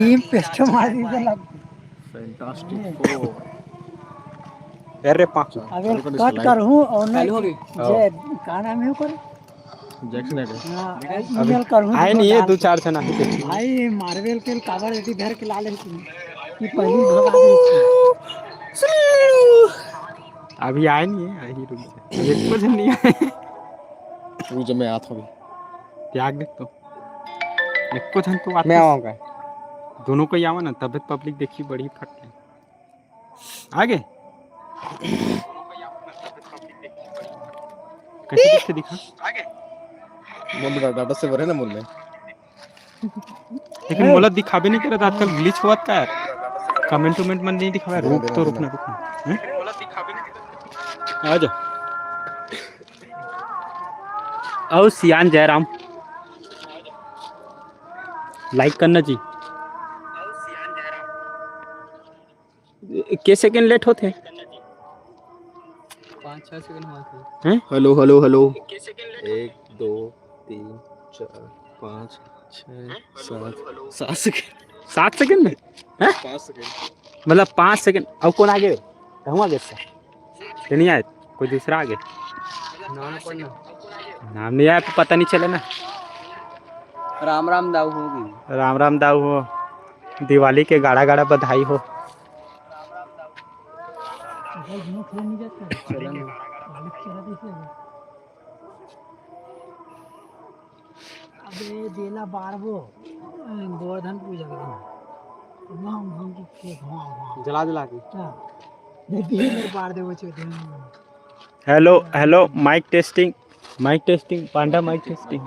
Team paste मारी तो लग फैंटास्टिक फोर। अरे पाँच अगर कट कर हूँ और नहीं जे का नाम है ओकर जैक्सन है हां ईमेल कर हूँ आए तो नहीं है डाल दो के चार जना ही देखी भाई मार्वल के कावर एटी धर के लाले कि पहली भगा दे इसकी अभी आए नहीं है आई ही रुक जा अभी कुछ नहीं आए रुक जा मैं आता हूँ त्याग दे तो एक को धन तो मैं आते आऊँगा दोनों को ही आवा ना तब पब्लिक देखी बड़ी फट है आगे कैसे कैसे दिखा आगे मोल डाटा से भरे ना मोल में लेकिन मोला दिखाबे नहीं करे आजकल ग्लिच हुआ था यार कमेंट उमेंट में नहीं दिखा रुक तो रुकना रुकना मोला दिखाबे नहीं आ जा आओ सियान जयराम लाइक करना जी के सेकंड लेट होते 5-6 सेकंड हुआ हैं hello hello hello 1 2 3 4 5 6 7 second 7 second में हैं 5 सेकंड मतलब 5 सेकंड अब कौन आगे कहूँ आगे से नहीं आए कोई दूसरा आगे नाम पढ़ना नाम नहीं आया तो पता नहीं चले ना राम राम दाऊ होगी राम राम दाऊ हो दिवाली के गाड़ा गाड़ा बधाई हो अबे देला बारबो गोवर्धन पूजा करना हम की जला जला के देखिए मेरे पार दे वो हेलो हेलो माइक टेस्टिंग पांडा mic testing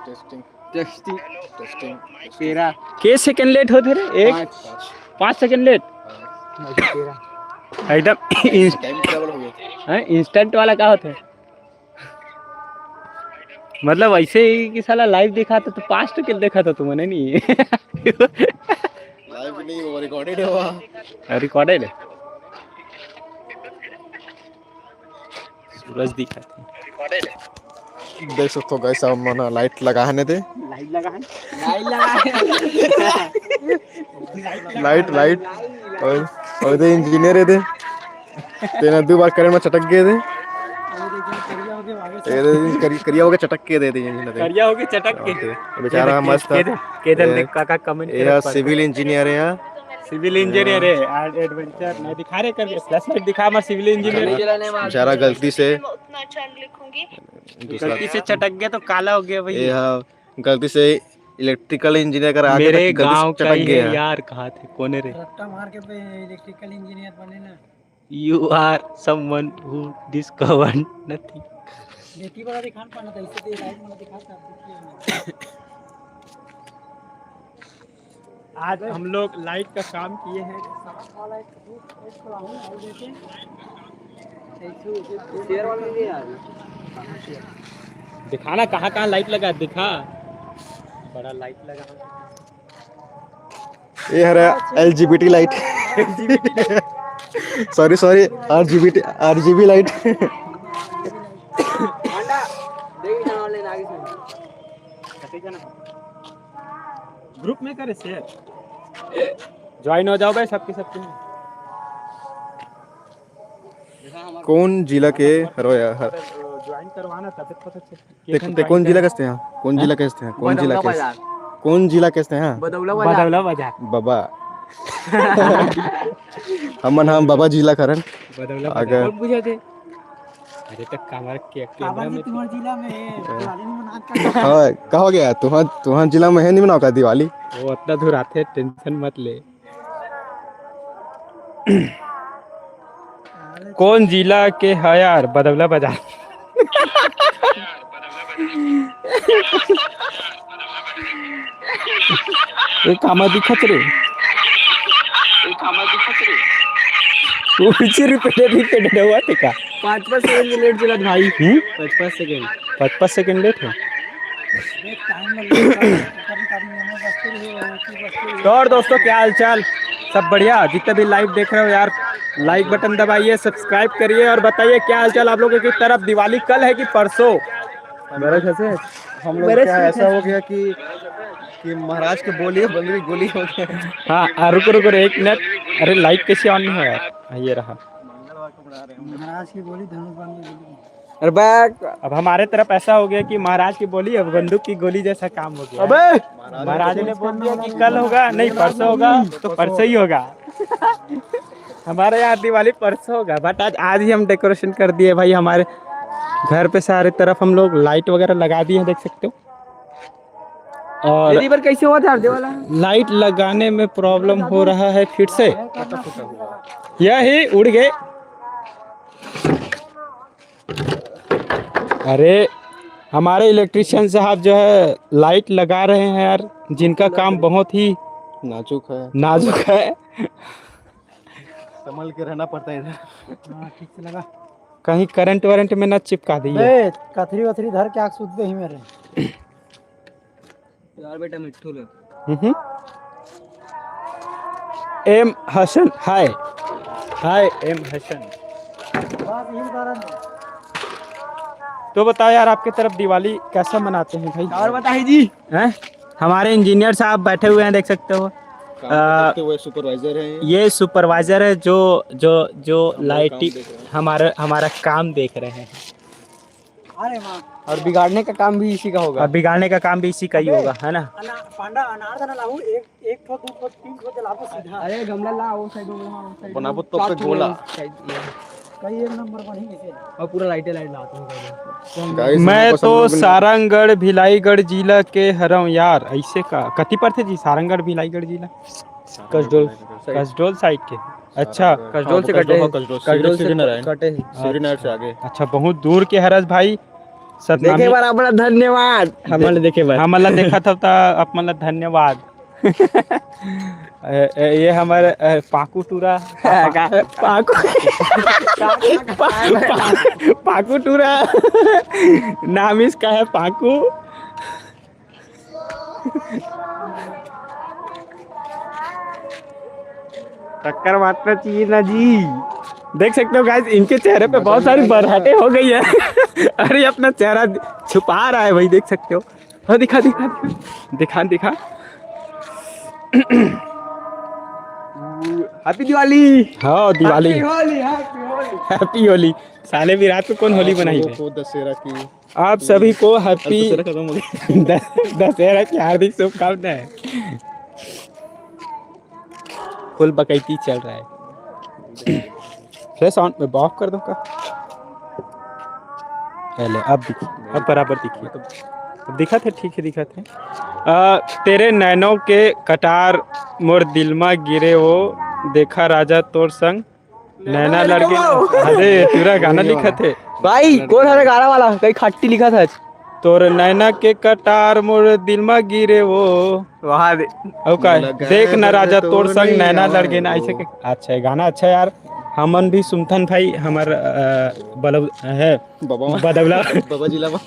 testing testing testing तेरा के सेकंड लेट होते रे एक 5 सेकंड लेट एकदम टाइम ट्रैवल हो गया इंस्टेंट वाला क्या होता है मतलब ऐसे ही कि साला लाइव देखा था तो 5 सेकंड देखा था तुमने नहीं लाइव नहीं वो रिकॉर्डेड है वहाँ रिकॉर्डेड है सूरज दिखा था देख सकते हो गाइस अब मना लाइट लगाने दे लाइट और दे इंजीनियर है दे तेना दो बार करंट में चटक गए थे करिया हो गया चटक के दे इंजीनियर करिया हो गया चटक के बेचारा मस्त केदन देख का कमेंट ये सिविल इंजीनियर है यहाँ सिविल इंजीनियर है एडवेंचर मैं दिखा रहे कर प्लस में दिखा मैं सिविल इंजीनियर बेचारा गलती से चटक गया तो काला हो गया भाई गलती से इलेक्ट्रिकल इंजीनियर का आ मेरे गया गांव का चटक गया यार कहाँ थे कोने रे रट्टा मार के पे इलेक्ट्रिकल इंजीनियर बने ना you are someone who discovered nothing बेटी वाला दिखान पाना था इससे तो लाइव वाला दिखाता आज हम लोग लाइट का काम किए हैं दिखाना कहाँ कहाँ लाइट लगा दिखा बड़ा लाइट लगा ये हरा LGBT light sorry RGB light group में करे शेयर ज्वाइन हो जाओ भाई सबके सबके कौन जिला के रोया ज्वाइन करवाना तब पता चल ते कौन जिला कैसे हैं कौन जिला कैसे हैं कौन जिला कैसे हैं बदौला बाजार बाबा हम बाबा जिला करन बदौला अगर बुझा दे अरे तक कमर के कैमरा में तुम्हारे जिला में दिवाली में मनात हां का हो गया तुम्हारा जिला में है नहीं मनाओ का दिवाली वो उतना दूर आते टेंशन मत ले कौन जिला के है यार बदौला बाजार एक कामा दिखत रे ऊंची रिपीटेड हुआ थे का 5-5 सेकंड लेट चला भाई 5 सेकंड लेट है तो और दोस्तों क्या हाल चाल सब बढ़िया जितने भी लाइव देख रहे हो यार लाइक बटन दबाइए सब्सक्राइब करिए और बताइए क्या हाल चाल आप लोगों की तरफ दिवाली कल है कि परसों मेरे ख्याल से हम लोग क्या ऐसा हो गया कि कि महाराज के बोलिए बंदरी गोली हो गया। हाँ रुको रुको एक मिनट। अरे लाइट कैसे ऑन नहीं हो यार? ये रहा। महाराज की गोली धनुष बाण की गोली। अरे बैक। अब हमारे तरफ ऐसा हो गया कि महाराज की बोली अब बंदूक की गोली जैसा काम हो गया। अबे महाराज ने बोल दिया कि कल होगा, नहीं परसों होगा, तो परसों ही होगा। हमारे यहाँ दिवाली परसों होगा, बट आज ही हम डेकोरेशन कर दिए भाई। हमारे घर पे सारे तरफ हम लोग लाइट वगैरह लगा दिए हैं, देख सकते हो। और पर कैसे हुआ था वाला? लाइट लगाने में प्रॉब्लम हो रहा है फिर से। यही उड़ गए। अरे हमारे इलेक्ट्रिशियन साहब जो है लाइट लगा रहे हैं यार, जिनका काम बहुत ही नाजुक है। संभल के रहना पड़ता है इधर। हाँ ठीक से लगा। कहीं करंट वरंट में न चिपका दिए। कथरी वथरी धर के आग सूद ही मेरे। यार बेटा मिट्टू ले। एम हसन हाय हाय एम हसन। बस यही कारण है। तो बताओ यार, आपके तरफ दिवाली कैसा मनाते हैं भाई? और बताइए जी। हैं? हमारे इंजीनियर साहब बैठे हुए हैं, देख सकते हो। काम करते हुए सुपरवाइजर है ये सुपरवाइजर है जो जो जो लाइटिंग देख रहे हैं। हमारा काम देख रहे हैं। अरे माँ और बिगाड़ने का काम भी इसी का होगा। और बिगाड़ने का काम भी इसी का ही होगा, है ना? पांडा अनार दाना लाऊं एक ठो दो ठो तीन ठो जलाबो सीधा। अरे गमला ला वो साइड में बनाबो तो पे गोला। कई एक नंबर बनी कैसे। और पूरा लाइट लाते हैं। मैं तो सारंगढ़ भिलाईगढ़ जिला के हरम यार। ऐसे का कति पर थे जी? सारंगढ़ भिलाईगढ़ जिला कसडोल साइड के। अच्छा कसडोल से कटे कसडोल से कटे श्रीनगर से आगे। अच्छा बहुत दूर के हरस भाई। देखे बार अपना धन्यवाद। हमने देखे बार हमला देखा था आप मतलब धन्यवाद। ये हमारे पाकू टूरा पाकू पाकू टूरा नाम इसका है पाकू। टक्कर मारना चाहिए ना जी। देख सकते हो गाइस, इनके चेहरे पे बहुत सारी बरहटे हो गई है। अरे अपना चेहरा छुपा रहा है भाई, देख सकते हो। हाँ दिखा दिखा दिखा दिखा। हैप्पी दिवाली। हाँ दिवाली हैप्पी होली। साले भी रात को कौन होली बनाई है? दशहरा की आप सभी को हैप्पी खत्म हो गया। दशहरा की हार्दिक शुभकामनाएं। फुल बकैती चल रहा है। फ्लैश ऑन में ऑफ कर दूं का? पहले अब दिखी, अब बराबर दिखी। अब दिखा थे, ठीक है दिखा थे। तेरे नैनों के कटार मोर दिल में गिरे वो, देखा राजा तोर संग नैना लड़के। अरे पूरा गाना लिखा थे भाई। कौन है गाना वाला? कहीं खट्टी लिखा था। तोर नैना के कटार मोर दिल में गिरे वो वहाँ देख न राजा तोर संग नैना लड़के ना। ऐसे के अच्छा है गाना, अच्छा यार। हमन भी सुनथन भाई। हमार बलब है बदौला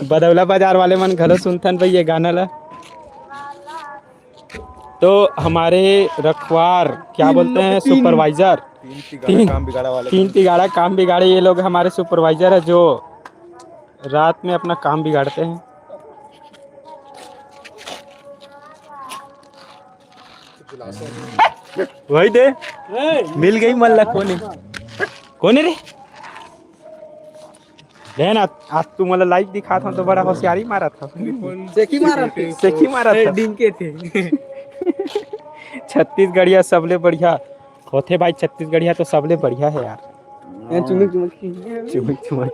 बदौला बाजार वाले मन घलो सुनथन भाई ये गाना ला। तो हमारे रखवार क्या बोलते हैं, सुपरवाइजर तीन तिगाड़ा काम बिगाड़े ये लोग हमारे सुपरवाइजर है, जो रात में अपना काम बिगाड़ते हैं। वही दे मिल गई मल्ला। कोने रे ना आज तू मला लाइव दिखा था तो बड़ा होशियारी मारा था। सेकी मारा था डिंके थे। छत्तीसगढ़िया सबले बढ़िया होते भाई। छत्तीसगढ़िया तो सबले बढ़िया है यार। चुमक चुमक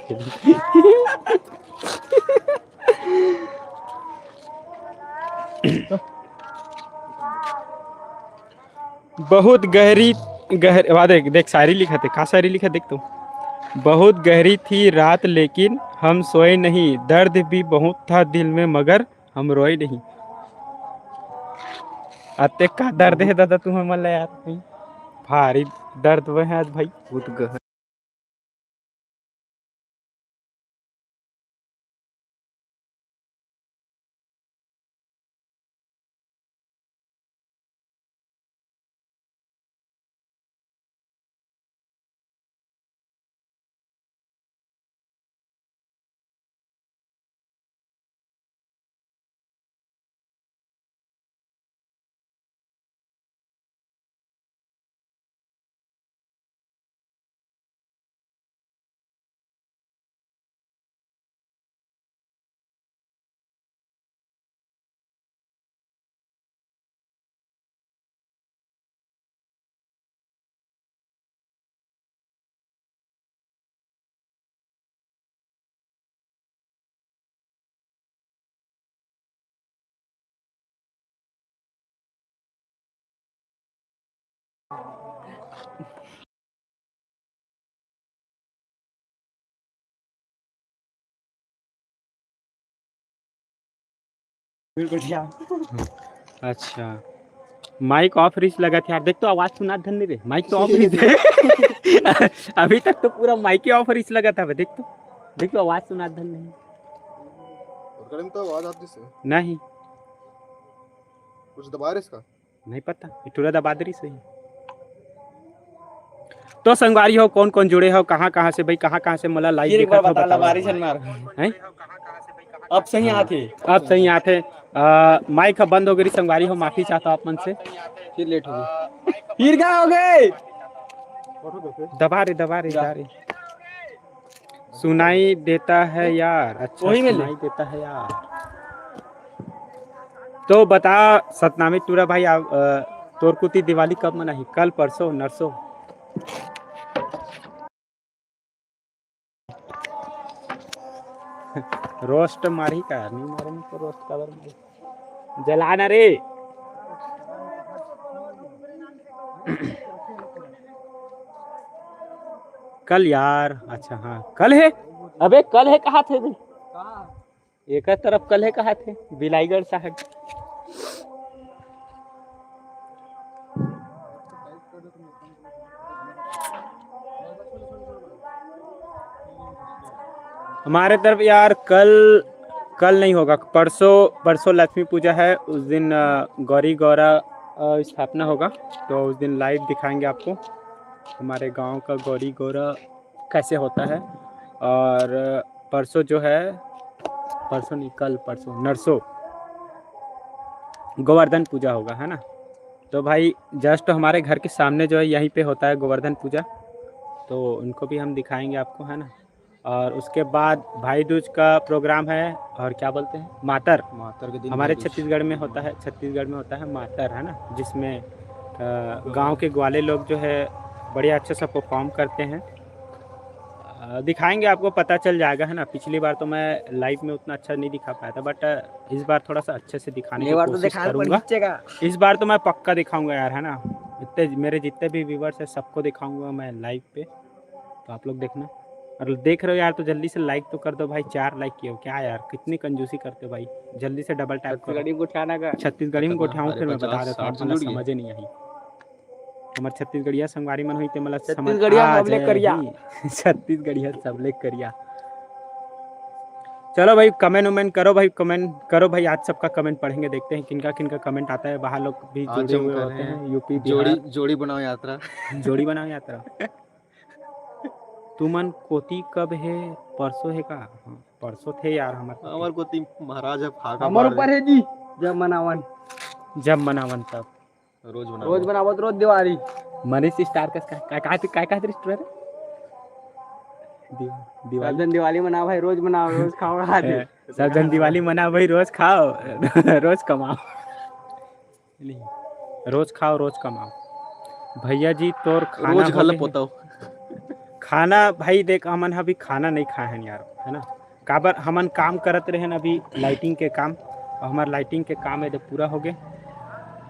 बहुत गहरी देख शायरी लिखा थे। का शायरी लिखा देख तू। बहुत गहरी थी रात लेकिन हम सोए नहीं, दर्द भी बहुत था दिल में मगर हम रोए नहीं। अते का दर्द है दादा तुम्हें मतलब यार? भारी दर्द वो है आज भाई, बहुत गहरा। अच्छा माइक ऑफ रिच लगा था यार, देख तो आवाज सुना धन रे, माइक तो ऑफ रिच है। अभी तक तो पूरा माइक ही ऑफ रिच लगा था, देख तो आवाज सुना धन नहीं। रिकॉर्डिंग तो आवाज आती से नहीं कुछ दबा रहे इसका नहीं पता, इटूरा दबादरी से ही। तो संगवारी हो कौन कौन जुड़े हो, कहाँ कहाँ से भाई, कहाँ से मला लाइव देखा था बताओ हैं? अब सही आते अब सही आते माइक बंद हो गई संगवारी हो, माफी चाहता हूँ आप मन से, फिर लेट हो गई, फिर क्या हो गए, दबा रहे जा रहे। सुनाई देता है यार, अच्छा वही में ले। सुनाई देता है यार। तो बता सतनामी टूरा भाई, तोरकुती दिवाली कब मनाही, कल परसों नरसों? रोस्ट मारी का नहीं मारूंगा तो रोस्ट कवर मारी, जलाना रे। कल यार, अच्छा हाँ कल है, अबे कल है कहाँ थे, एक तरफ कल है कहाँ थे, बिलाईगढ़ साहब। हमारे तरफ यार कल नहीं होगा, परसों लक्ष्मी पूजा है, उस दिन गौरी गौरा स्थापना होगा, तो उस दिन लाइव दिखाएंगे आपको हमारे गांव का गौरी गौरा कैसे होता है। और परसों जो है, परसों नहीं कल परसों नरसों गोवर्धन पूजा होगा, है ना। तो भाई जस्ट हमारे घर के सामने जो है यहीं पे होता है गोवर्धन पूजा, तो उनको भी हम दिखाएंगे आपको, है ना। और उसके बाद भाई दूज का प्रोग्राम है, और क्या बोलते हैं मातर के दिन हमारे छत्तीसगढ़ में होता है मातर, है ना, जिसमें गांव के ग्वाले लोग जो है बढ़िया अच्छे से परफॉर्म करते हैं। दिखाएंगे आपको, पता चल जाएगा, है ना। पिछली बार तो मैं लाइव में उतना अच्छा नहीं दिखा पाया था, बट इस बार थोड़ा सा अच्छे से दिखाने की कोशिश करूँगा। इस बार तो मैं पक्का दिखाऊंगा यार, है ना। इतने मेरे जितने भी व्यूवर्स हैं सबको दिखाऊंगा मैं लाइव पे, तो आप लोग देखना। और देख रहे हो यार तो जल्दी से लाइक तो कर दो भाई, 4 लाइक किए हो क्या यार, कितनी कंजूसी करते हो भाई, जल्दी से डबल टैप करो। छत्तीसगढ़ी में उठाऊँ फिर मैं बता देता हूँ, मतलब समझ नहीं आई। हमारे छत्तीसगढ़िया संगवारी मन हुई, मतलब छत्तीसगढ़िया सबले करिया। चलो भाई कमेंट करो भाई, आज सबका कमेंट पढ़ेंगे, देखते हैं किनका किनका कमेंट आता है। बाहर लोग भी जुड़े हुए होते हैं, यूपी जोड़ी बनाओ यात्रा जोड़ी बनाओ यात्रा। तुमन कोती कब है, परसों है का? हाँ, परसों थे यार हमार कोती महाराज है फाका हमारे ऊपर है जी, जब मनावन तब रोज बनावत रोज दिवाली मनीष स्टार का रेस्टोरेंट दिवाली दिवाली मनाओ भाई, रोज मनाओ, रोज खाओ, सब जन दिवाली मनाओ भाई, रोज खाओ रोज कमाओ, रोज खाओ रोज कमाओ। भैया जी तोर खाना रोज खा पोता खाना भाई देख, हमन अभी खाना नहीं खाए हैं यार, है ना। काबर हमन काम करत रहे अभी लाइटिंग के काम, और हमार लाइटिंग के काम है जब पूरा हो गए,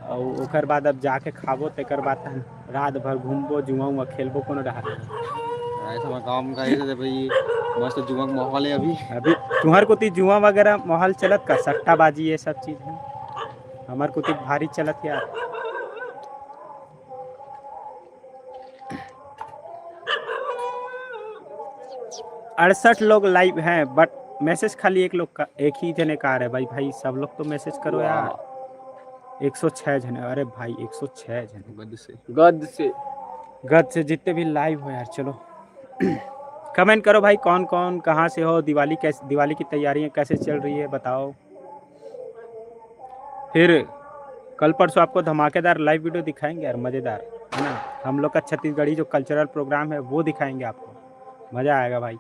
और ओकर बाद अब जाके खाबो, तेकर बाद रात भर घूमबो, जुआ खेलबो, कोनो डहार ऐसा काम का भाई, मस्त जुआ माहौल है अभी तुम्हार को जुआ वगैरह माहौल चलत का, सट्टाबाजी ये सब चीज़ है, हमार को भारी चलत यार। 68 लोग लाइव हैं, बट मैसेज खाली एक ही जने का आ रहा है भाई सब लोग तो मैसेज करो यार। 106 जने, अरे भाई 106 जने गद से जितने भी लाइव हो यार। चलो कमेंट करो भाई, कौन कौन कहाँ से हो, दिवाली की तैयारियां कैसे चल रही है बताओ। फिर कल परसों आपको धमाकेदार लाइव वीडियो दिखाएंगे यार, मज़ेदार, है ना। हम लोग का छत्तीसगढ़ी जो कल्चरल प्रोग्राम है वो दिखाएंगे आपको, मज़ा आएगा भाई।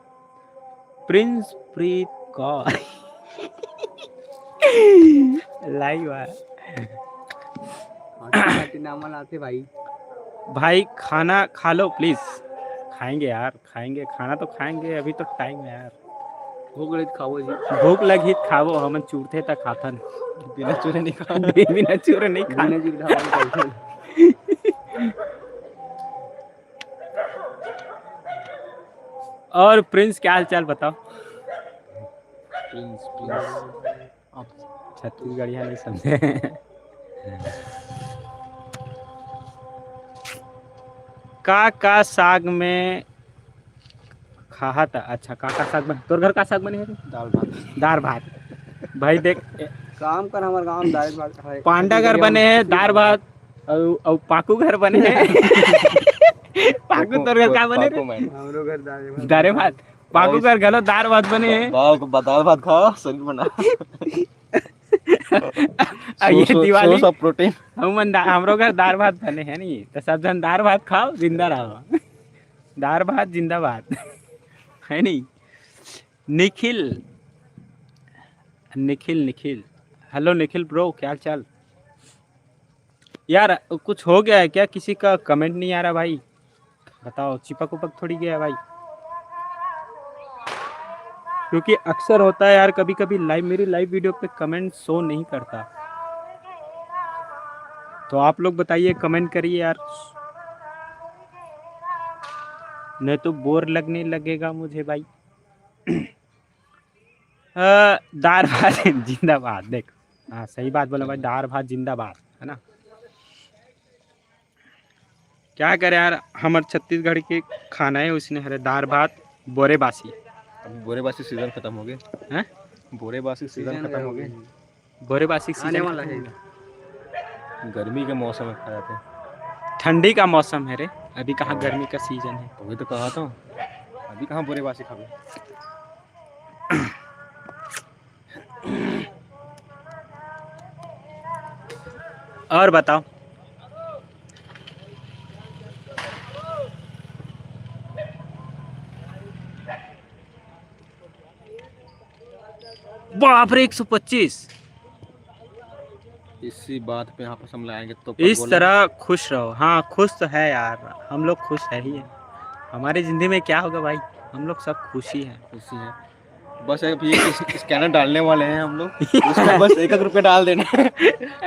प्रिंस प्रीत कौर लाइव है नाम आते भाई खाना खा लो प्लीज। खाएंगे यार, खाएंगे खाना तो खाएंगे, अभी तो टाइम है यार। भूख लगी खाओ, हम चूरते तक खाथन, बिना चूरे नहीं खा बिना चूरे नहीं खा। और प्रिंस क्या हाल चाल बताओ। छत्तीसगढ़िया नहीं समझे। का साग में खाहा था। अच्छा का साग बन, तोर घर का साग बने है? दाल भात। दाल भात। भाई देख काम कर हमारे गांव में दाल भात खाए। पांडा घर बने हैं दाल भात और पाकू घर बने हैं। पाकू तोर घर का बने रे? हमरो घर दाल दाल भात। पाकू घर गलो दाल भात बने हैं। दाल भात खाओ शरीर बना। ये दिवाली सब प्रोटीन। हमरो घर दाल भात बने हैं नहीं तो सब जन दाल भात खाओ जिंदा रहो। दाल भात जिंदाबाद है नहीं। निखिल निखिल निखिल हेलो निखिल ब्रो क्या हाल चाल यार। कुछ हो गया है क्या? किसी का कमेंट नहीं आ रहा भाई, बताओ। चिपक उपक थोड़ी गया भाई, क्योंकि अक्सर होता है यार कभी कभी मेरी लाइव वीडियो पे कमेंट शो नहीं करता। तो आप लोग बताइए, कमेंट करिए यार, नहीं तो बोर लगने लगेगा मुझे भाई। दाल भात जिंदाबाद। देख हाँ सही बात बोला भाई, दाल भात जिंदाबाद है ना। क्या करे यार, हमारे छत्तीसगढ़ के खाना है उसने हरे दाल भात बोरे बासी। बोरे बासी सीजन खत्म हो गए हैं? बोरे बासी सीजन खत्म हो गए। बोरे बासी सीजन वाला है। गर्मी के मौसम में खा जाते हैं। ठंडी का मौसम है रे, अभी कहाँ गर्मी का सीजन है। वही तो कहा था, अभी कहाँ बोरे बासी खावे। और बताओ। बाप रे 125। इसी बात पे यहाँ पर हम लाएंगे तो इस तरह खुश रहो। हाँ खुश तो है यार, हम लोग खुश है ही है। हमारी जिंदगी में क्या होगा भाई, हम लोग सब खुशी है। खुशी है। बस अभी स्कैनर डालने वाले हैं हम लोग, उसमें बस 1 रुपया डाल देना है।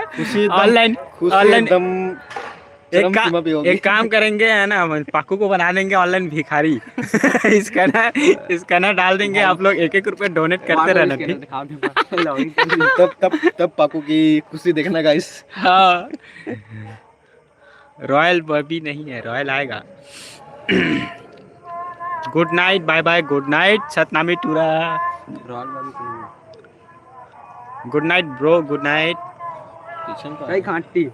खुशी ऑनलाइन एकदम एक काम करेंगे है ना, पाकू को बना देंगे ऑनलाइन भिखारी। स्कैनर डाल देंगे, आप लोग 1 रुपया डोनेट करते रहना। तब पाकू की खुशी देखना गाइस। हाँ रॉयल अभी नहीं है, रॉयल आएगा। Good night, bye bye, good night सतनामी टूरा। Good night bro, good night. खांटी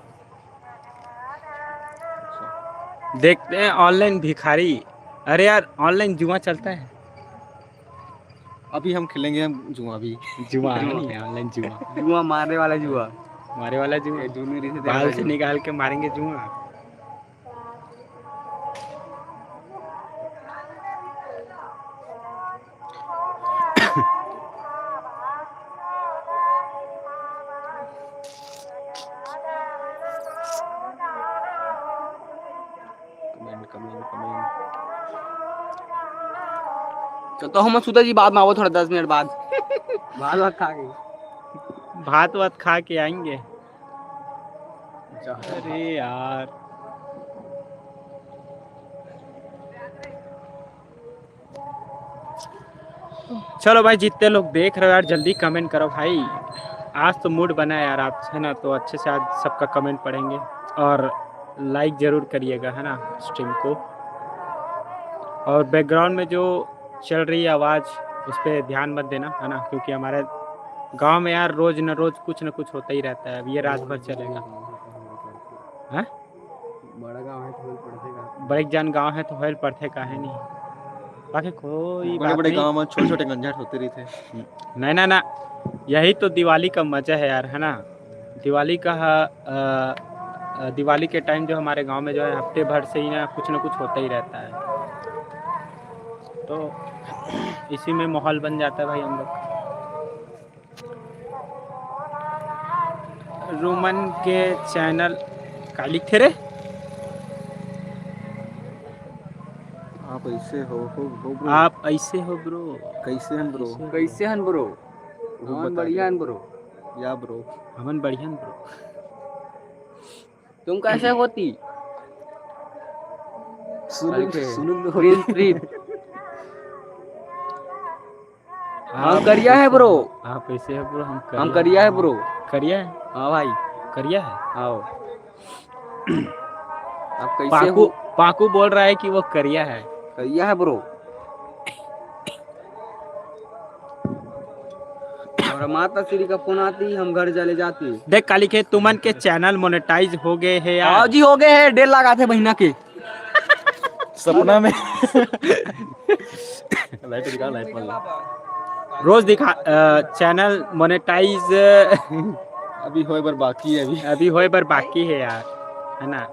देखते हैं ऑनलाइन भिखारी। अरे यार ऑनलाइन जुआ चलता है। अभी हम खेलेंगे हम जुआ भी। जुआ नहीं है, ऑनलाइन जुआ। जुआ मारने वाला जुआ। मारे वाला जुआ, बाल से निकाल के मारेंगे जुआ। तो हम सुधा जी बाद में आओ, थोड़ा 10 मिनट बाद। भात खा के भात खा के आएंगे। अरे यार चलो भाई, जितने लोग देख रहे हो यार जल्दी कमेंट करो भाई। आज तो मूड बना है यार आप है ना, तो अच्छे से आज सबका कमेंट पढ़ेंगे और लाइक ज़रूर करिएगा है ना स्ट्रीम को। और बैकग्राउंड में जो चल रही है आवाज़ उस पर ध्यान मत देना है ना, क्योंकि हमारे गांव में यार रोज़ न रोज़ कुछ न कुछ होता ही रहता है। अब ये रात भर चलेगा। हैं? बड़ा गांव है तो होल पड़ेगा। बड़े जान गांव है तो होल पड़ते का है नहीं। बाकी कोई बड़े बड़े गांव में छोटे छोटे गंजाट होते रहते हैं। नहीं ना, यही तो दिवाली का मज़ा है यार है ना। दिवाली का दिवाली के टाइम जो हमारे गांव में जो है हफ्ते भर से ही ना कुछ होता ही रहता है, तो इसी में माहौल बन जाता है भाई हम लोग। रोमन के चैनल का लिखे रे। आप ऐसे हो ब्रो। आप ऐसे हो ब्रो। कैसे हैं ब्रो? कैसे हन ब्रो? हम बढ़िया हन ब्रो। या ब्रो हमन बढ़िया ब्रो। तुम कैसे होती? सुन हम करिया है ब्रो। आप ऐसे है ब्रो, हम करिया है ब्रो। करिया है, हाँ भाई करिया है। आओ। आप कैसे पाकू हो? पाकू बोल रहा है कि वो करिया है। कहिया है ब्रो। और माता श्री का फोन आती हम घर चले जाते। देख काली के तुमन के चैनल मोनेटाइज हो गए हैं हाँ यार। जी हो गए हैं, 1.5 लाख आते महीना के सपना में। लाइट दिखा, लाइट वाला रोज दिखा चैनल मोनेटाइज अभी होए पर बाकी है। अभी होए पर बाकी है यार, है ना।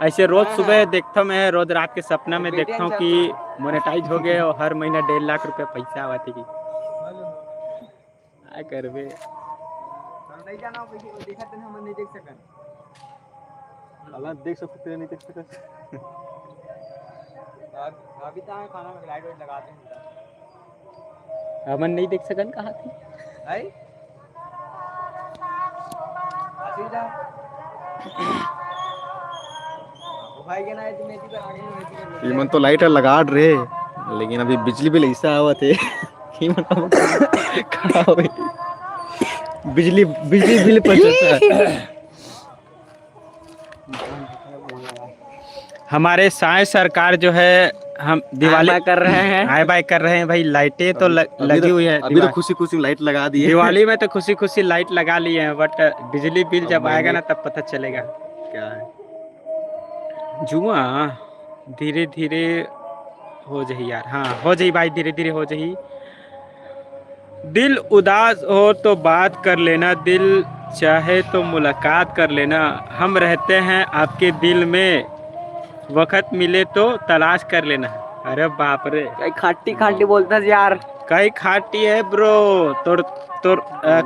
ऐसे रोज सुबह देखता हूँ मैं, रोज रात के सपना में देखता हूँ कि मोनेटाइज हो गए और हर महीना 1.5 लाख रुपए पैसा आवाती की क्या करबे। नहीं जाना देखा तो हम नहीं देख सकन। अल्लाह देख सकते नहीं देख सकते। अभी तो खाना में लाइट वाइट लगाते हैं। अमन नहीं देख सकन कहा थी। है आशीर्वाद भाई के ना है तुम्हें इधर आगे में ईमन तो लाइट लगा रहे, लेकिन अभी बिजली बिल ऐसा आवा थे ईमन खड़ा हो गई। बिजली बिल पर चलता है। हमारे साय सरकार जो है, हम दिवाली कर रहे हैं। हाय बाय कर रहे हैं भाई। लाइटें तो लगी हुई है, अभी तो खुशी खुशी लाइट लगा दी है। दिवाली में तो खुशी खुशी लाइट लगा ली है, बट बिजली बिल जब आएगा ना तब पता चलेगा क्या है। जुआ धीरे धीरे हो जाही यार। हाँ हो जाही भाई, धीरे धीरे हो जाही। दिल उदास हो तो बात कर लेना, दिल चाहे तो मुलाकात कर लेना। हम रहते हैं आपके दिल में, वक्त मिले तो तलाश कर लेना। अरे बाप रे, खाटी खाटी बोलता यार। कई खाटी है ब्रो। तोर तोर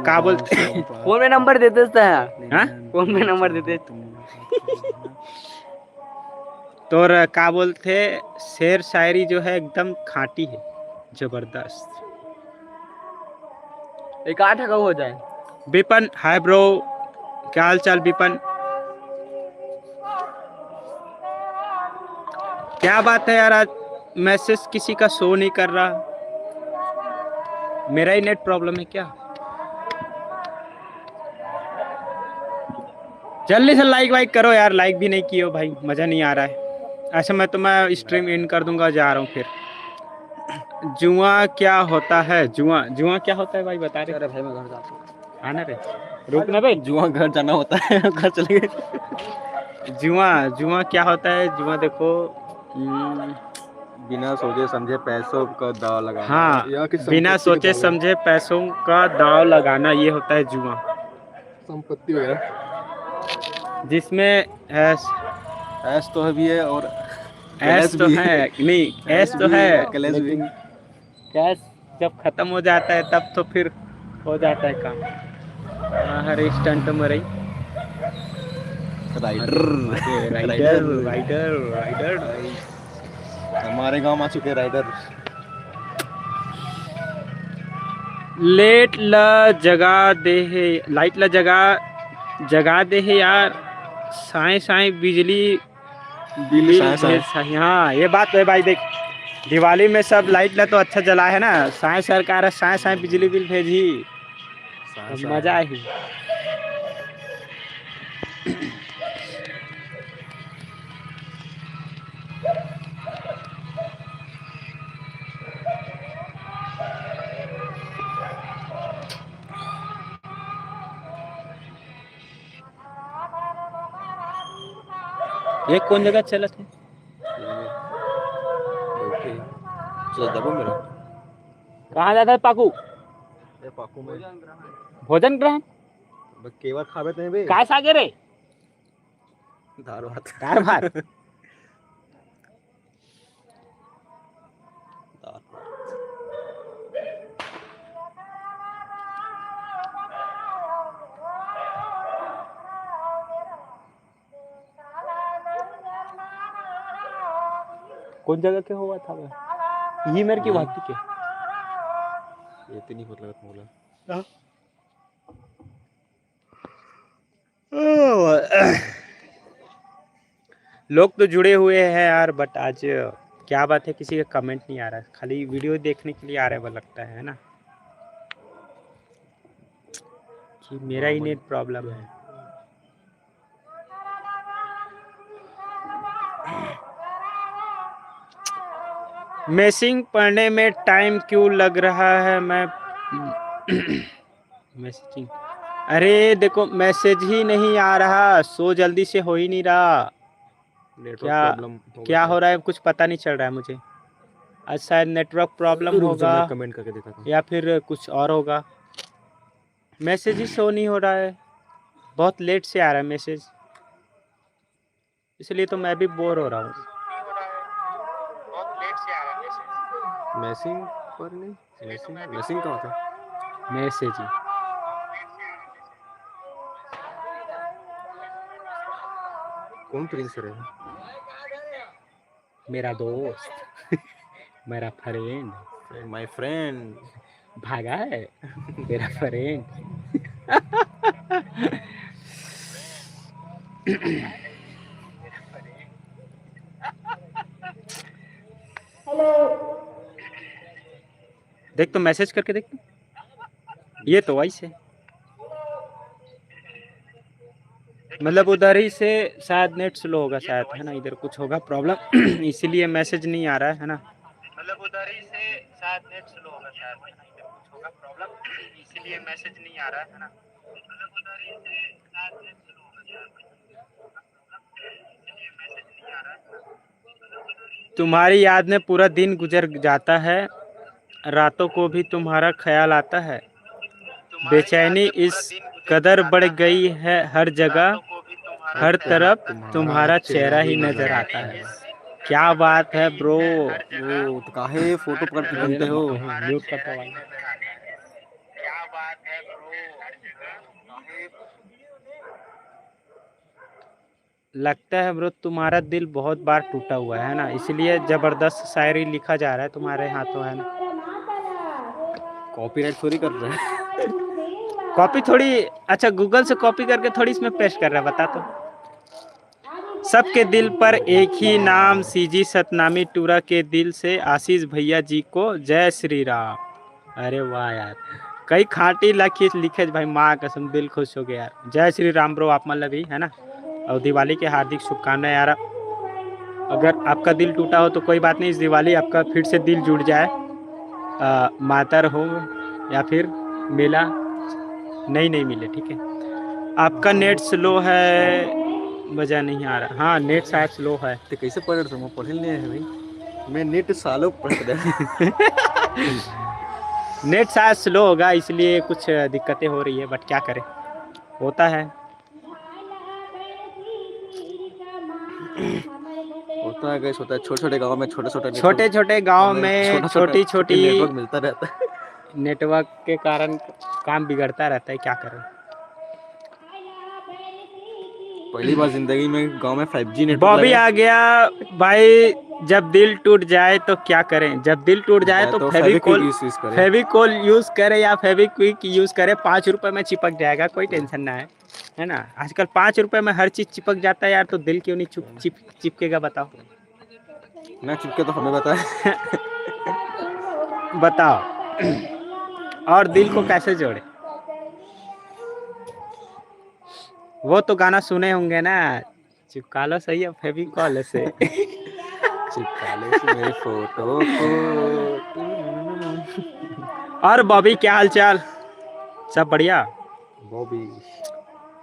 का बोलते फोन में नंबर देते हाँ? फोन में नंबर देते। तोर का बोलते, शेर शायरी जो है एकदम खाटी है, जबरदस्त। एक 8 का हो जाए। विपन हाय ब्रो, क्या हाल चाल विपन। क्या बात है यार, आज मैसेज किसी का शो नहीं कर रहा। मेरा ही नेट प्रॉब्लम है क्या। जल्दी से लाइक वाइक करो यार, लाइक भी नहीं किए हो भाई, मजा नहीं आ रहा है। ऐसा मैं तो मैं स्ट्रीम इन कर दूंगा, जा रहा हूँ फिर। जुआ क्या होता है, जुआ जुआ क्या होता है भाई बता रहे। अरे भाई मैं घर जाता हूँ। आना रे, रुकना भाई। जुआ घर जाना होता है, घर चले गए। जुआ जुआ क्या होता है, जुआ देखो बिना सोचे समझे पैसों का दाव लगाना। हाँ, या कि बिना सोचे समझे पैसों का दाव लगाना, ये होता है जुआ। संपत्ति वगैरह, जिसमें ऐस तो है भी है और ऐस तो है नहीं, ऐस तो है कलेश भी। लेकिन कैश जब खत्म हो जाता है तब तो फिर हो जाता है काम। हर स्टंट में रही राइडर राइडर राइडर राइडर। हमारे गांव में आ चुके राइडर। लेट ला जगा दे है, लाइट ला जगा दे है यार। साए साए बिजली बिल साए। हाँ ये बात तो है भाई। देख दिवाली में सब लाइट ला तो अच्छा जला है ना, साए सरकार है साए साए बिजली बिल भेजी, मजा ही। ये कौन जगह चलत है। दबो मेरा। कहाँ जाता है पाकू। पाकू में भोजन ग्रहण केवल खावे थे बे। काय सागे रे। दाल भात। दाल भात। कौन जगह के हुआ था वह, ये मेरे की बात के ये तो नहीं मतलब मोला। लोग तो जुड़े हुए हैं यार, बट आज क्या बात है किसी का कमेंट नहीं आ रहा है, खाली वीडियो देखने के लिए आ रहा है वो लगता है ना। देखिए मेरा ही नेट प्रॉब्लम है। मैसिंग पढ़ने में टाइम क्यों लग रहा है? मैं मैसेजिंग, अरे देखो मैसेज ही नहीं आ रहा, सो जल्दी से हो ही नहीं रहा। नेटवर्क क्या प्रॉब्लम क्या हो रहा है कुछ पता नहीं चल रहा है मुझे। आज शायद नेटवर्क प्रॉब्लम होगा कमेंट करके देखा था। या फिर कुछ और होगा। मैसेज ही शो नहीं हो रहा है, बहुत लेट से आ रहा है मैसेज, इसलिए तो मैं भी बोर हो रहा हूँ। मैसिंग पर नहीं, मैसिंग मैसिंग का होता है मैसेज ही। कौन प्रिंस है? मेरा दोस्त मेरा फ्रेंड माय फ्रेंड भागा है मेरा फ्रेंड। देख तो मैसेज करके देख तो। ये तो वही से मतलब उधर ही से शायद नेट स्लो होगा शायद, है ना, इधर कुछ होगा प्रॉब्लम इसीलिए मैसेज नहीं आ रहा है ना। मतलब उधर ही से शायद नेट स्लो होगा शायद, है ना, इधर कुछ होगा प्रॉब्लम इसीलिए मैसेज नहीं आ रहा है ना। मतलब उधर ही से शायद नेट स्लो होगा शायद, इसीलिए मैसेज नहीं आ रहा है। तुम्हारी याद में पूरा दिन गुजर जाता है, रातों को भी तुम्हारा ख्याल आता है। बेचैनी इस कदर बढ़ गई है, हर जगह हर तरफ तुम्हारा चेहरा ही नजर आता है। क्या बात है ब्रो। वो तो काहे फोटो पकड़ के घूमते हो? म्यूट करता भाई। लगता है ब्रो तुम्हारा दिल बहुत बार टूटा हुआ है ना, इसलिए जबरदस्त शायरी लिखा जा रहा है तुम्हारे हाथों, है ना। कॉपीराइट चोरी कर रहे हैं। कॉपी थोड़ी, अच्छा गूगल से कॉपी करके थोड़ी इसमें पेस्ट कर रहा है, बता तो। सबके दिल पर एक ही नाम, सीजी सतनामी टूरा के दिल से आशीष भैया जी को जय श्री राम। अरे वाह यार, कई खाटी लिखे भाई, माँ कसम दिल खुश हो गया यार। जय श्री राम ब्रो, आप मतलब ही है ना। और दिवाली के हार्दिक शुभकामनाएं यार। अगर आपका दिल टूटा हो तो कोई बात नहीं, इस दिवाली आपका फिर से दिल जुड़ जाए, मातर हो या फिर मेला नहीं मिले, ठीक है। आपका नेट स्लो है, वजह नहीं आ रहा। हाँ नेट शायद स्लो है। तो कैसे पढ़ रहे हो? पढ़े नहीं है भाई, मैं नेट सालों पढ़ रहा। नेट शायद स्लो होगा इसलिए कुछ दिक्कतें हो रही है, बट क्या करें, होता है। होता है, कैसे होता है, छोटे छोटे गांव में छोटे गांव में छोटी छोटी नेटवर्क मिलता रहता है। नेटवर्क के कारण काम बिगड़ता रहता है, क्या करें। पहली बार जिंदगी में गांव में 5G नेटवर्क बॉबी आ गया भाई। जब दिल टूट जाए तो क्या करें, जब दिल टूट जाए तो फेविकोल यूज करे या फेविक्विक यूज करे, 5 रुपए में चिपक जाएगा, कोई टेंशन ना है ना। आजकल 5 रुपए में हर चीज चिपक जाता है यार, तो दिल क्यों नहीं चिपकेगा बताओ। ना चिपके तो हमें बताए। बताओ और दिल को कैसे जोड़े। वो तो गाना सुने होंगे ना, चिपका लो सही है फेविकॉल से। चिपका ले मेरी फोटो को। और बॉबी क्या हाल चाल, सब बढ़िया?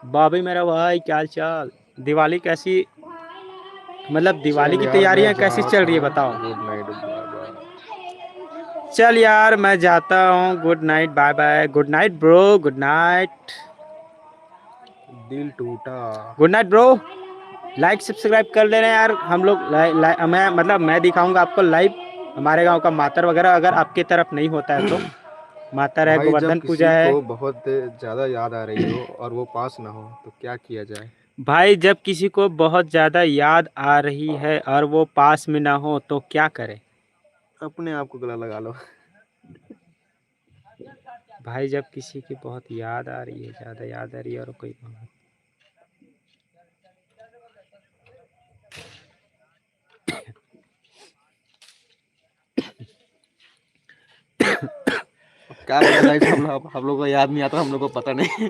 बॉबी मेरा भाई क्या हाल चाल? दिवाली कैसी, मतलब दिवाली की तैयारियां कैसी चल रही है बताओ। चल यार मैं जाता हूँ, good night, bye bye, good night bro, good night. दिल टूटा। Good night bro. Like subscribe कर लेना यार, हम लोग मैं दिखाऊंगा आपको लाइव हमारे गांव का मातर वगैरह, अगर आपके तरफ नहीं होता है तो। मातर है, गोवर्धन पूजा है। को बहुत ज्यादा याद आ रही हो और वो पास ना हो तो क्या किया जाए? भाई जब किसी को बहुत ज़्यादा याद आ रही है और वो पास में ना हो तो क्या करें? अपने आप को गला लगा लो। भाई जब किसी की बहुत याद आ रही है, ज़्यादा याद आ रही है और कोई क्या पता लाइट हम लोग को याद नहीं आता, हम लोग को पता नहीं।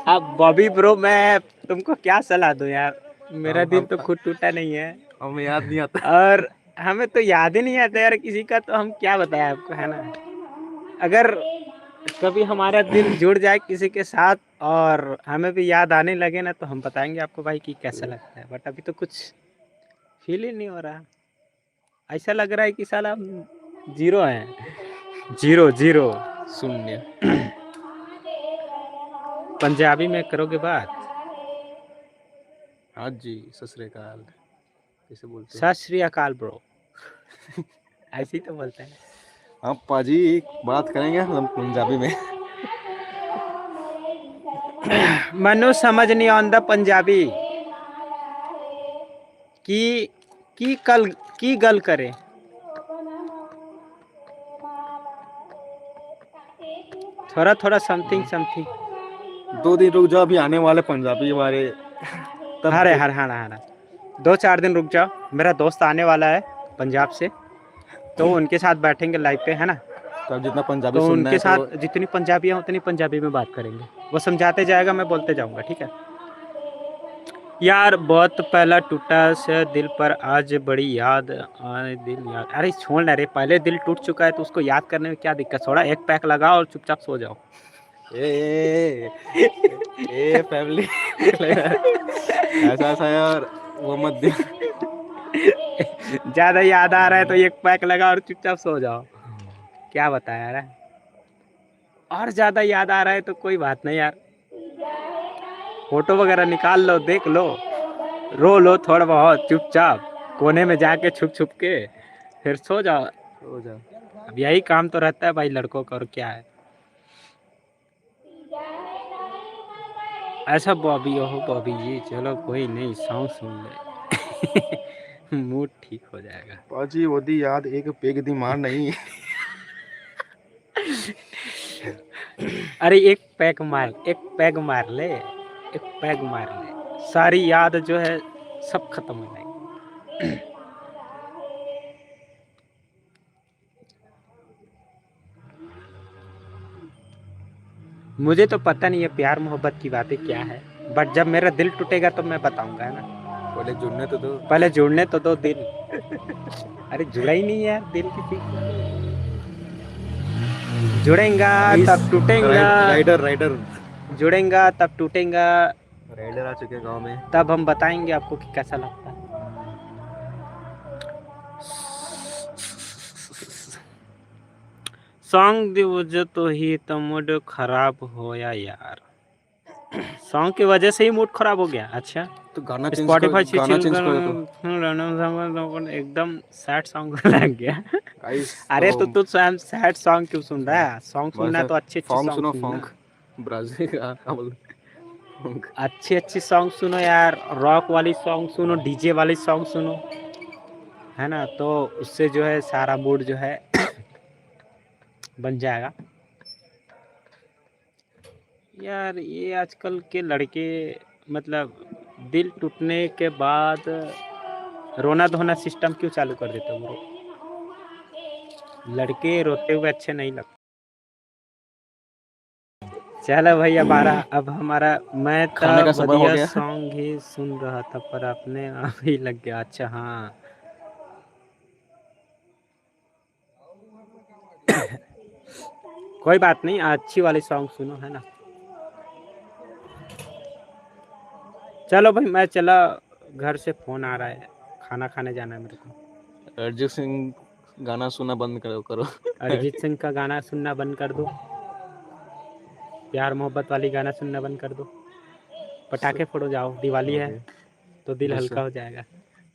अब बॉबी ब्रो मैं तुमको क्या सलाह दूं यार, मेरा दिल तो खुद टूटा नहीं है हमें याद नहीं आता। और हमें तो याद ही नहीं आता यार किसी का, तो हम क्या बताएं आपको, है ना। अगर कभी हमारा दिल जुड़ जाए किसी के साथ और हमें भी याद आने लगे ना, तो हम बताएंगे आपको भाई कि कैसा लगता है, बट अभी तो कुछ फील ही नहीं हो रहा। ऐसा लग रहा है कि साला हम जीरो हैं, जीरो जीरो। शून्य। पंजाबी में करोगे बात? हाँ जी, सत श्री अकाल कैसे बोलते हैं? सत श्री अकाल ब्रो। ऐसे ही तो बोलते हैं। हाँ पाजी, बात करेंगे हम पंजाबी में। मनु समझ नहीं आंदा पंजाबी की कल की गल करे। थोड़ा थोड़ा समथिंग समथिंग। 2 दिन रुक जाओ, अभी आने वाले पंजाबी हमारे। तब अरे हर हाँ हाँ 2-4 दिन रुक जाओ, मेरा दोस्त आने वाला है पंजाब से, तो उनके साथ बैठेंगे लाइव पे, है ना। तब जितना पंजाबी तो सुनना उनके है साथ तो जितनी पंजाबी है उतनी पंजाबी में बात करेंगे, वो समझाते जाएगा, मैं बोलते जाऊंगा, ठीक है। यार बहुत पहला टूटा से दिल पर आज बड़ी याद आए, दिल याद। अरे छोड़ ना रे, पहले दिल टूट चुका है तो उसको याद करने में क्या दिक्कत, थोड़ा एक पैक लगाओ और चुपचाप सो जाओ। ए फैमिली ऐसा यार वो मत दे। ज़्यादा याद आ रहा है तो एक पैक लगाओ और चुपचाप सो जाओ। क्या बताया यार, और ज़्यादा याद आ रहा है तो कोई बात नहीं यार, फोटो वगैरह निकाल लो, देख लो, रो लो थोड़ा बहुत चुपचाप कोने में जाके छुप छुप के, फिर सो जाओ। अब यही काम तो रहता है भाई लड़कों का, और क्या है। ऐसा बॉबी, ओहो बॉबी जी, चलो कोई नहीं, सॉन्ग सुन ले। मूड ठीक हो जाएगा। पाजी ओदी याद एक पेग दी मार नहीं। अरे एक पैक मार, एक पैग मार ले, एक पैग मार ले, सारी याद जो है सब खत्म हो जाएगी। मुझे तो पता नहीं है प्यार मोहब्बत की बातें क्या है, बट जब मेरा दिल टूटेगा तो मैं बताऊंगा, है ना। पहले जुड़ने तो दो, पहले जुड़ने तो दो दिल। अरे जुड़ा ही नहीं यार दिल किसी, जुड़ेगा तब टूटेगा, राइडर जुड़ेगा तब टूटेगा, राइडर आ चुके हैं गांव में। तब हम बताएंगे आपको कि कैसा लगता है। सॉन्ग की वजह तो ही तो मूड खराब होया यार, सॉन्ग की वजह से ही मूड खराब हो गया। अच्छा तो गाना चेंज स्पॉटिफाई से गाना चेंज चिल कर एकदम सैड सॉन्ग लग गया। गाइस। अरे तो तू सैड सॉन्ग क्यों सुन रहा है, सॉन्ग सुनना है तो अच्छे फॉन्ग सुनो, सॉन्ग फॉन्ग ब्राजील का क्या बोलते हैं, अच्छी सॉन्ग सुनो यार, रॉक वाली सॉन्ग सुनो, डीजे वाली सॉन्ग सुनो, है ना, तो उससे जो है सारा मूड जो है बन जाएगा। यार ये आजकल के लड़के मतलब दिल टूटने के बाद रोना धोना सिस्टम क्यों चालू कर देते हो, लड़के रोते हुए अच्छे नहीं लगते। चलो भाई अब हमारा मैं खाने का तो समय हो बढ़िया गया। सॉन्ग ही सुन रहा था पर अपने आप ही लग गया। अच्छा हाँ। कोई बात नहीं, अच्छी वाली सॉन्ग सुनो, है ना। चलो भाई मैं चला, घर से फोन आ रहा है, खाना खाने जाना है मेरे को। अरिजीत सिंह गाना सुनना बंद करो। अरिजीत सिंह का गाना सुनना बंद कर दो, प्यार मोहब्बत वाली गाना सुनना बंद कर दो, पटाखे फोड़ो जाओ, दिवाली है तो दिल हल्का हो जाएगा।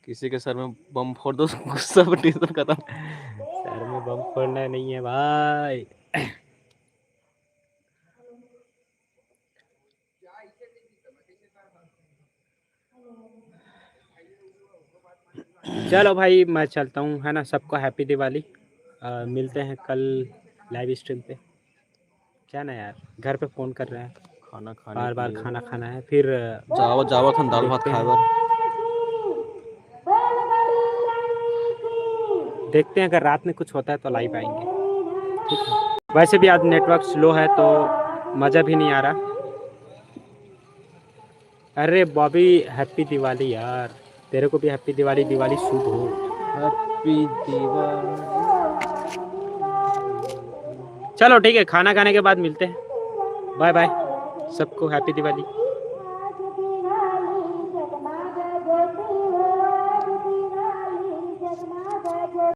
किसी के सर में बम फोड़ दो, सब टेंशन खत्म। सर में बम फोड़ना नहीं है भाई। चलो भाई मैं चलता हूँ, है ना। सबको हैप्पी दिवाली। मिलते हैं कल लाइव स्ट्रीम पे। क्या ना यार, घर पे फ़ोन कर रहे हैं, खाना खाने बार बार के लिए खाना खाना है, फिर जावा खन दाल भात देखते हैं। खाए। देखते हैं अगर रात में कुछ होता है तो लाइव आएंगे। ठीक है। वैसे भी आज नेटवर्क स्लो है तो मज़ा भी नहीं आ रहा। अरे बॉबी हैप्पी दिवाली यार, तेरे को भी हैप्पी दिवाली, दिवाली शुभ हो। हैप्पी दिवाली। चलो ठीक है, खाना खाने के बाद मिलते हैं। बाय बाय सबको, हैप्पी दिवाली।